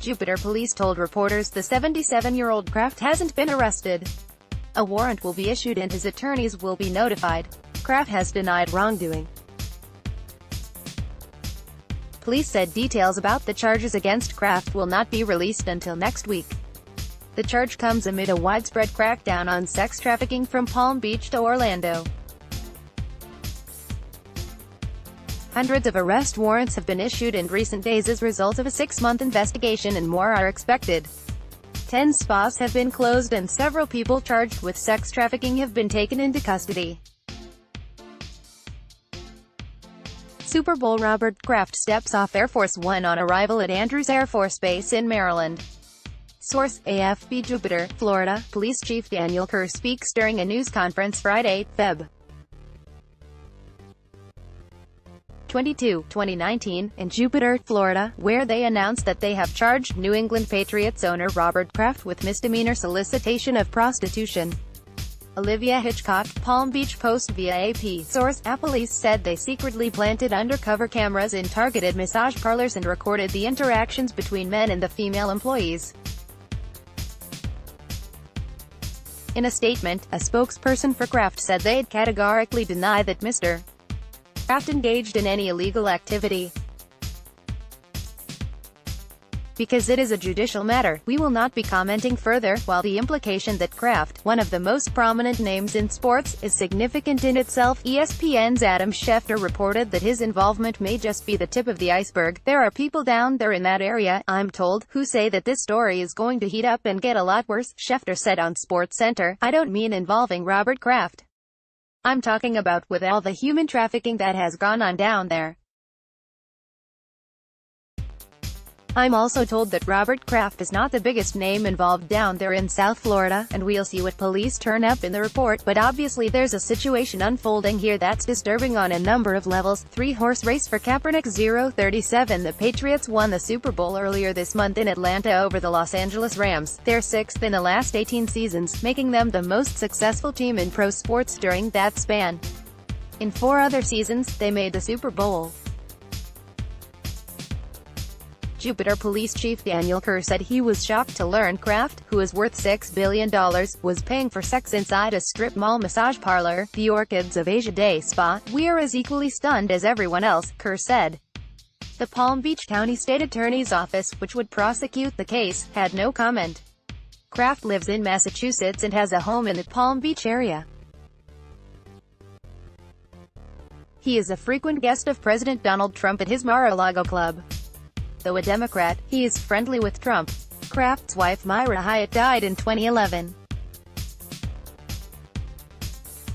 Jupiter police told reporters the 77-year-old Kraft hasn't been arrested. A warrant will be issued and his attorneys will be notified. Kraft has denied wrongdoing. Police said details about the charges against Kraft will not be released until next week. The charge comes amid a widespread crackdown on sex trafficking from Palm Beach to Orlando. Hundreds of arrest warrants have been issued in recent days as a result of a 6-month investigation, and more are expected. 10 spas have been closed and several people charged with sex trafficking have been taken into custody. Super Bowl Robert Kraft steps off Air Force One on arrival at Andrews Air Force Base in Maryland. Source: AFP. Jupiter, Florida. Police Chief Daniel Kerr speaks during a news conference Friday, Feb. 22, 2019, in Jupiter, Florida, where they announced that they have charged New England Patriots owner Robert Kraft with misdemeanor solicitation of prostitution. Olivia Hitchcock, Palm Beach Post via AP. Source: police said they secretly planted undercover cameras in targeted massage parlors and recorded the interactions between men and the female employees. In a statement, a spokesperson for Kraft said they'd categorically deny that Mr. Kraft engaged in any illegal activity. Because it is a judicial matter, we will not be commenting further, while the implication that Kraft, one of the most prominent names in sports, is significant in itself. ESPN's Adam Schefter reported that his involvement may just be the tip of the iceberg. There are people down there in that area, I'm told, who say that this story is going to heat up and get a lot worse, Schefter said on SportsCenter. I don't mean involving Robert Kraft. I'm talking about with all the human trafficking that has gone on down there. I'm also told that Robert Kraft is not the biggest name involved down there in South Florida, and we'll see what police turn up in the report, but obviously there's a situation unfolding here that's disturbing on a number of levels. 3-horse race for Kaepernick 037. The Patriots won the Super Bowl earlier this month in Atlanta over the Los Angeles Rams, their 6th in the last 18 seasons, making them the most successful team in pro sports during that span. In 4 other seasons, they made the Super Bowl. Jupiter Police Chief Daniel Kerr said he was shocked to learn Kraft, who is worth $6 billion, was paying for sex inside a strip mall massage parlor, the Orchids of Asia Day Spa. "We're as equally stunned as everyone else," Kerr said. The Palm Beach County State Attorney's Office, which would prosecute the case, had no comment. Kraft lives in Massachusetts and has a home in the Palm Beach area. He is a frequent guest of President Donald Trump at his Mar-a-Lago club. Though a Democrat, he is friendly with Trump. Kraft's wife Myra Hyatt died in 2011.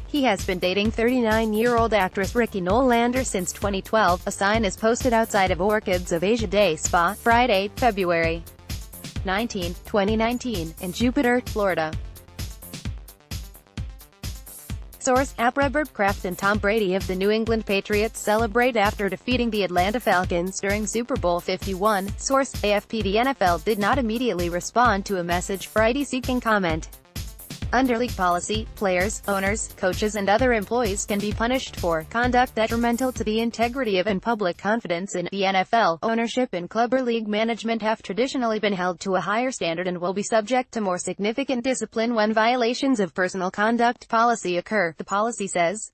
He has been dating 39-year-old actress Ricky Nolander since 2012. A sign is posted outside of Orchids of Asia Day Spa, Friday, February 19, 2019, in Jupiter, Florida. Source: Robert Kraft and Tom Brady of the New England Patriots celebrate after defeating the Atlanta Falcons during Super Bowl 51. Source: AFP. The NFL did not immediately respond to a message Friday seeking comment. Under league policy, players, owners, coaches and other employees can be punished for conduct detrimental to the integrity of and public confidence in the NFL. Ownership and club or league management have traditionally been held to a higher standard and will be subject to more significant discipline when violations of personal conduct policy occur, the policy says.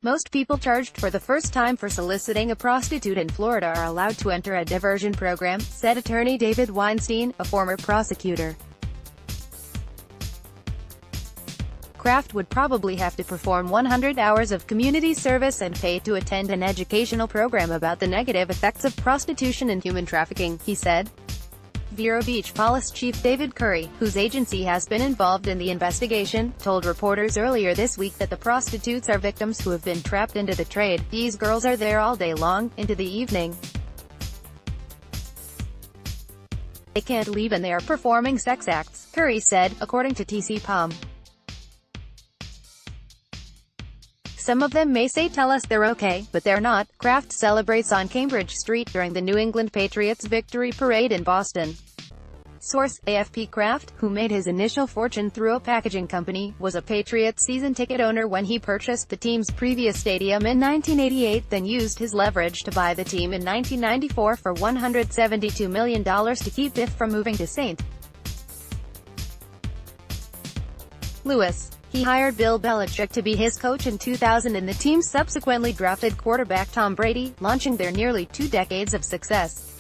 Most people charged for the first time for soliciting a prostitute in Florida are allowed to enter a diversion program, said attorney David Weinstein, a former prosecutor. Kraft would probably have to perform 100 hours of community service and pay to attend an educational program about the negative effects of prostitution and human trafficking, he said. Vero Beach Police Chief David Curry, whose agency has been involved in the investigation, told reporters earlier this week that the prostitutes are victims who have been trapped into the trade. "These girls are there all day long, into the evening. They can't leave and they are performing sex acts," Curry said, according to TC-POM. "Some of them may tell us they're okay, but they're not." Kraft celebrates on Cambridge Street during the New England Patriots victory parade in Boston. Source: AFP. Kraft, who made his initial fortune through a packaging company, was a Patriots season ticket owner when he purchased the team's previous stadium in 1988, then used his leverage to buy the team in 1994 for $172 million to keep it from moving to St. Louis. He hired Bill Belichick to be his coach in 2000 and the team subsequently drafted quarterback Tom Brady, launching their nearly 2 decades of success.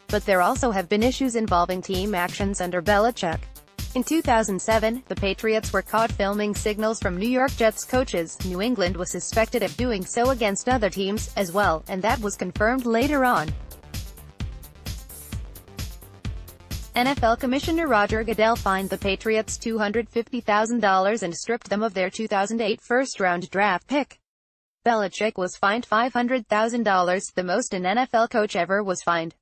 But there also have been issues involving team actions under Belichick. In 2007, the Patriots were caught filming signals from New York Jets coaches. New England was suspected of doing so against other teams, as well, and that was confirmed later on. NFL Commissioner Roger Goodell fined the Patriots $250,000 and stripped them of their 2008 first-round draft pick. Belichick was fined $500,000, the most an NFL coach ever was fined.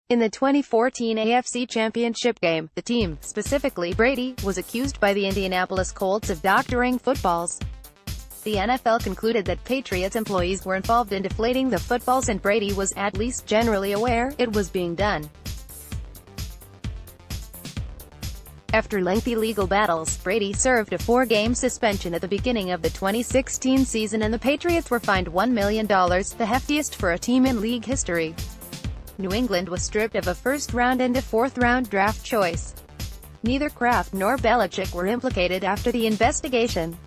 In the 2014 AFC Championship game, the team, specifically Brady, was accused by the Indianapolis Colts of doctoring footballs. The NFL concluded that Patriots employees were involved in deflating the footballs and Brady was, at least generally aware, it was being done. After lengthy legal battles, Brady served a 4-game suspension at the beginning of the 2016 season and the Patriots were fined $1 million, the heftiest for a team in league history. New England was stripped of a first-round and a fourth-round draft choice. Neither Kraft nor Belichick were implicated after the investigation.